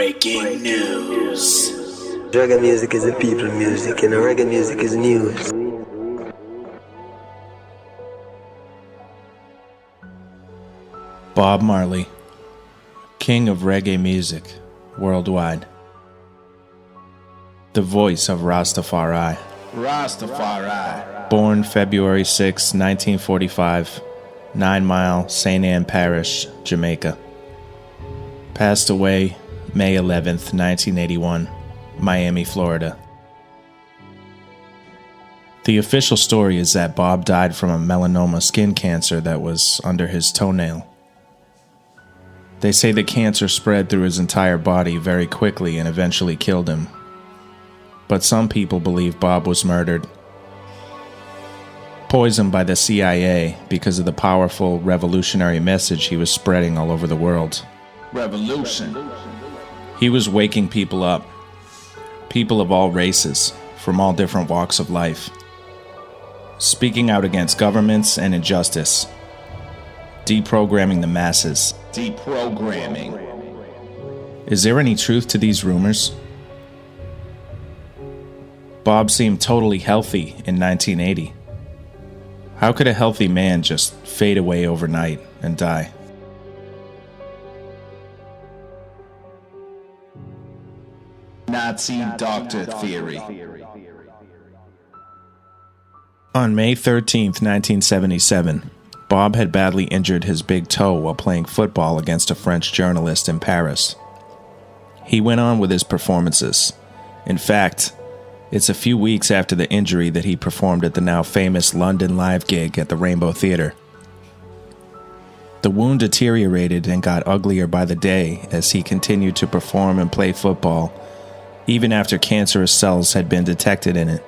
Breaking news. Reggae music is a people music, and reggae music is news. Bob Marley, king of reggae music worldwide. The voice of Rastafari. Born February 6, 1945, 9 Mile, St. Anne Parish, Jamaica. Passed away May 11th, 1981, Miami, Florida. The official story is that Bob died from a melanoma skin cancer that was under his toenail. They say the cancer spread through his entire body very quickly and eventually killed him. But some people believe Bob was murdered. Poisoned by the CIA because of the powerful revolutionary message he was spreading all over the world. Revolution. He was waking people up. People of all races, from all different walks of life. Speaking out against governments and injustice. Deprogramming the masses. Deprogramming. Is there any truth to these rumors? Bob seemed totally healthy in 1980. How could a healthy man just fade away overnight and die? Nazi doctor theory. On May 13th, 1977, Bob had badly injured his big toe while playing football against a French journalist in Paris. He went on with his performances. In fact, it's a few weeks after the injury that he performed at the now famous London Live gig at the Rainbow Theatre. The wound deteriorated and got uglier by the day as he continued to perform and play football, even after cancerous cells had been detected in it.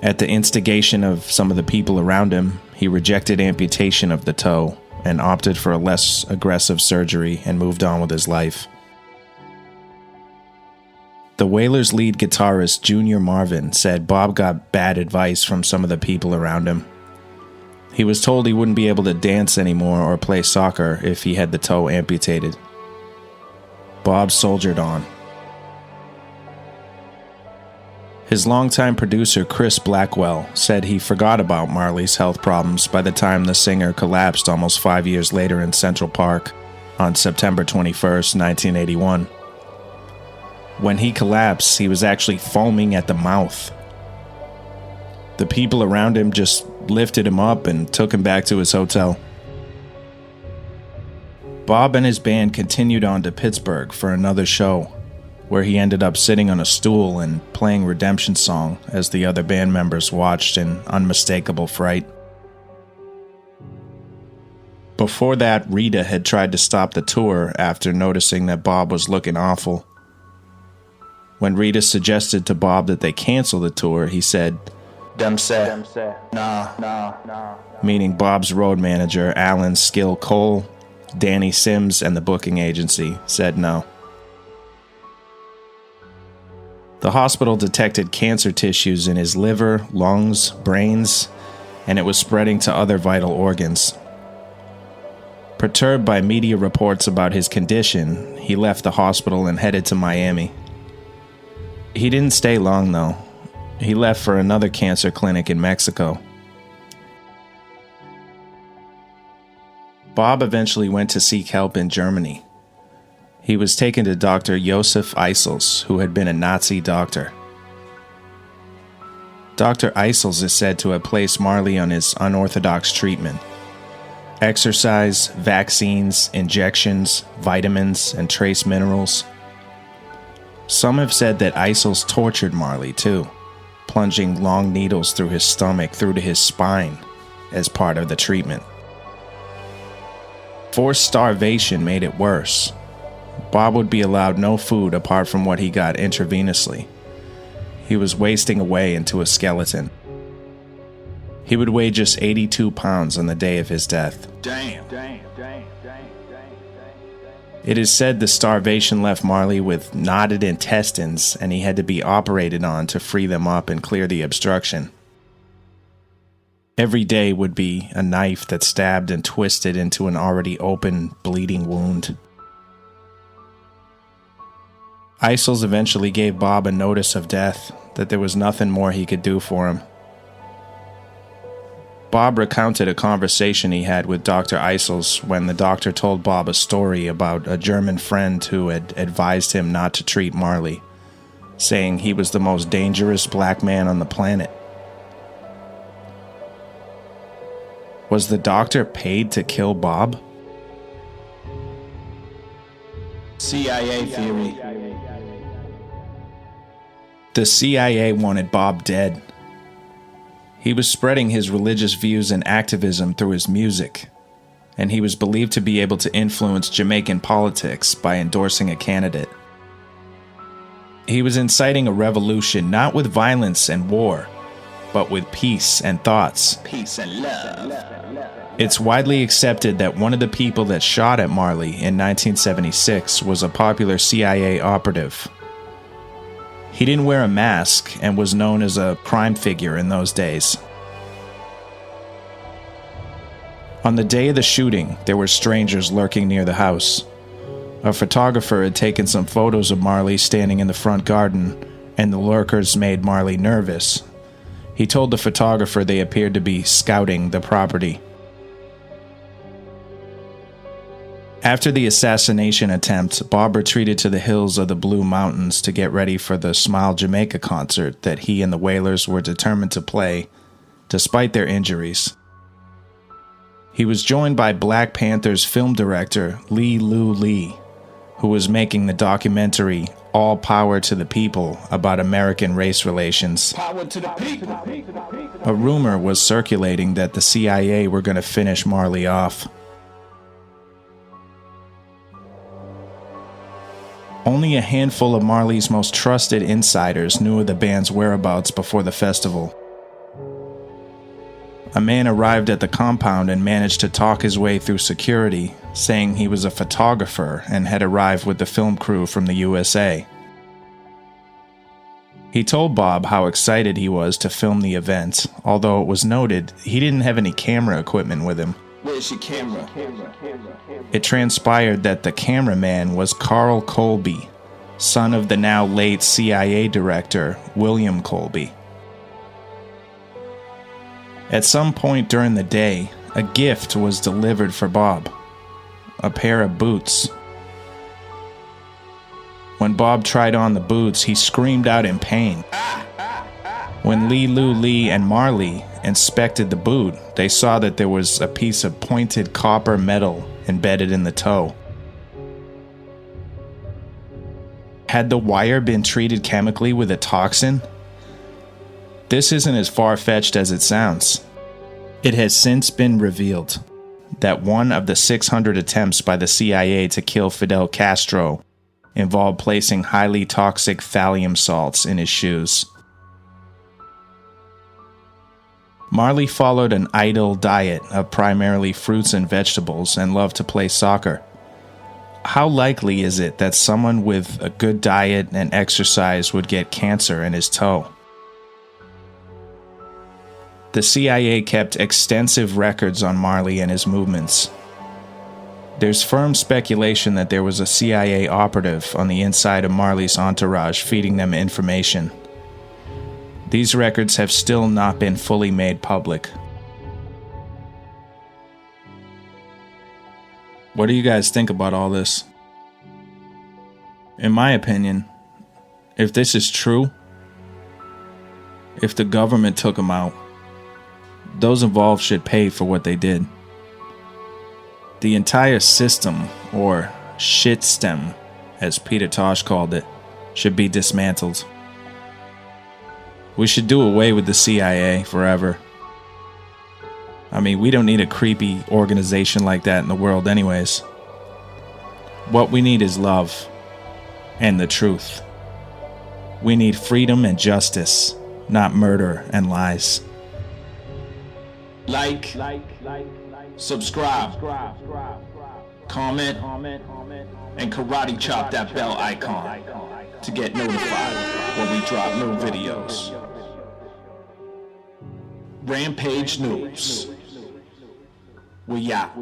At the instigation of some of the people around him, he rejected amputation of the toe and opted for a less aggressive surgery and moved on with his life. The Wailers' lead guitarist Junior Marvin said Bob got bad advice from some of the people around him. He was told he wouldn't be able to dance anymore or play soccer if he had the toe amputated. Bob soldiered on. His longtime producer Chris Blackwell said he forgot about Marley's health problems by the time the singer collapsed almost 5 years later in Central Park on September 21st, 1981. When he collapsed, he was actually foaming at the mouth. The people around him just lifted him up and took him back to his hotel. Bob and his band continued on to Pittsburgh for another show, where he ended up sitting on a stool and playing Redemption Song as the other band members watched in unmistakable fright. Before that, Rita had tried to stop the tour after noticing that Bob was looking awful. When Rita suggested to Bob that they cancel the tour, he said, "Dem say, nah," meaning Bob's road manager, Alan Skill Cole, Danny Sims, and the booking agency said no. The hospital detected cancer tissues in his liver, lungs, brains, and it was spreading to other vital organs. Perturbed by media reports about his condition, he left the hospital and headed to Miami. He didn't stay long, though. He left for another cancer clinic in Mexico. Bob eventually went to seek help in Germany. He was taken to Dr. Josef Eisels, who had been a Nazi doctor. Dr. Eisels is said to have placed Marley on his unorthodox treatment. Exercise, vaccines, injections, vitamins, and trace minerals. Some have said that Eisels tortured Marley too, plunging long needles through his stomach through to his spine as part of the treatment. Forced starvation made it worse. Bob would be allowed no food apart from what he got intravenously. He was wasting away into a skeleton. He would weigh just 82 pounds on the day of his death. Damn. It is said the starvation left Marley with knotted intestines, and he had to be operated on to free them up and clear the obstruction. Every day would be a knife that stabbed and twisted into an already open, bleeding wound. Isles eventually gave Bob a notice of death, that there was nothing more he could do for him. Bob recounted a conversation he had with Dr. Isles when the doctor told Bob a story about a German friend who had advised him not to treat Marley, saying he was the most dangerous black man on the planet. Was the doctor paid to kill Bob? CIA theory. The CIA wanted Bob dead. He was spreading his religious views and activism through his music, and he was believed to be able to influence Jamaican politics by endorsing a candidate. He was inciting a revolution not with violence and war, but with peace and thoughts. Peace and love. It's widely accepted that one of the people that shot at Marley in 1976 was a popular CIA operative. He didn't wear a mask and was known as a crime figure in those days. On the day of the shooting, there were strangers lurking near the house. A photographer had taken some photos of Marley standing in the front garden, and the lurkers made Marley nervous. He told the photographer they appeared to be scouting the property. After the assassination attempt, Bob retreated to the hills of the Blue Mountains to get ready for the Smile Jamaica concert that he and the Wailers were determined to play, despite their injuries. He was joined by Black Panther's film director Lee Lu Lee, who was making the documentary All Power to the People about American race relations. Power to the people. A rumor was circulating that the CIA were going to finish Marley off. Only a handful of Marley's most trusted insiders knew of the band's whereabouts before the festival. A man arrived at the compound and managed to talk his way through security, saying he was a photographer and had arrived with the film crew from the USA. He told Bob how excited he was to film the event, although it was noted he didn't have any camera equipment with him. Where's your camera? It transpired that the cameraman was Carl Colby, son of the now late CIA director William Colby. At some point during the day, a gift was delivered for Bob, a pair of boots. When Bob tried on the boots, he screamed out in pain. When Lee Lu Lee and Marley inspected the boot, they saw that there was a piece of pointed copper metal embedded in the toe. Had the wire been treated chemically with a toxin? This isn't as far-fetched as it sounds. It has since been revealed that one of the 600 attempts by the CIA to kill Fidel Castro involved placing highly toxic thallium salts in his shoes. Marley followed an idle diet of primarily fruits and vegetables and loved to play soccer. How likely is it that someone with a good diet and exercise would get cancer in his toe? The CIA kept extensive records on Marley and his movements. There's firm speculation that there was a CIA operative on the inside of Marley's entourage feeding them information. These records have still not been fully made public. What do you guys think about all this? In my opinion, if this is true, if the government took him out, those involved should pay for what they did. The entire system, or shitstem, as Peter Tosh called it, should be dismantled. We should do away with the CIA forever. I mean, we don't need a creepy organization like that in the world anyways. What we need is love and the truth. We need freedom and justice, not murder and lies. Like, subscribe, comment, and karate chop that bell icon to get notified when we drop new videos. Rampage News. We out.